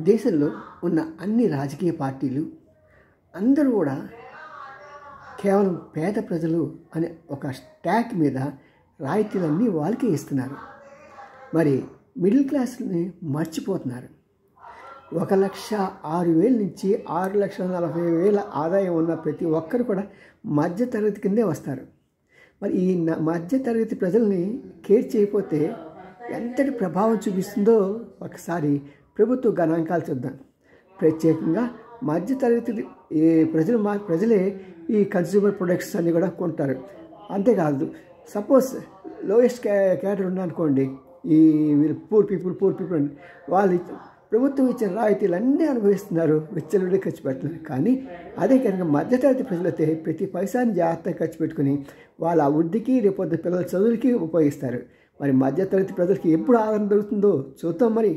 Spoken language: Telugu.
దేశంలో ఉన్న అన్ని రాజకీయ పార్టీలు అందరూ కూడా కేవలం పేద ప్రజలు అనే ఒక స్టాక్ మీద రాయితీలన్నీ వాళ్ళకే ఇస్తున్నారు. మరి మిడిల్ క్లాస్ని మర్చిపోతున్నారు. 1,06,000 నుంచి 6,40,000 ఆదాయం ఉన్న ప్రతి ఒక్కరు కూడా మధ్యతరగతి కిందే వస్తారు. మరి ఈ మధ్యతరగతి ప్రజల్ని కేర్ చేయకపోతే ఎంతటి ప్రభావం చూపిస్తుందో ఒకసారి ప్రభుత్వ గణాంకాలు చూద్దాం. ప్రత్యేకంగా మధ్యతరగతి ప్రజలే ఈ కన్స్యూమర్ ప్రొడక్ట్స్ అన్నీ కూడా కొంటారు. అంతేకాదు, సపోజ్ లోయెస్ట్ క్యాటర్ ఉందనుకోండి, ఈ పూర్ పీపుల్ అని వాళ్ళు ప్రభుత్వం ఇచ్చిన రాయితీలన్నీ అనుభవిస్తున్నారు, విచ్చలవిడి ఖర్చు పెడుతున్నారు. కానీ అదే కనుక మధ్యతరగతి ప్రజలైతే ప్రతి పైసాని జాగ్రత్తగా ఖర్చు పెట్టుకుని వాళ్ళ అభివృద్ధికి రేపొద్దు పిల్లల చదువులకి ఉపయోగిస్తారు. మరి మధ్యతరగతి ప్రజలకి ఎప్పుడు ఆదరణ దొరుకుతుందో చూద్దాం మరి.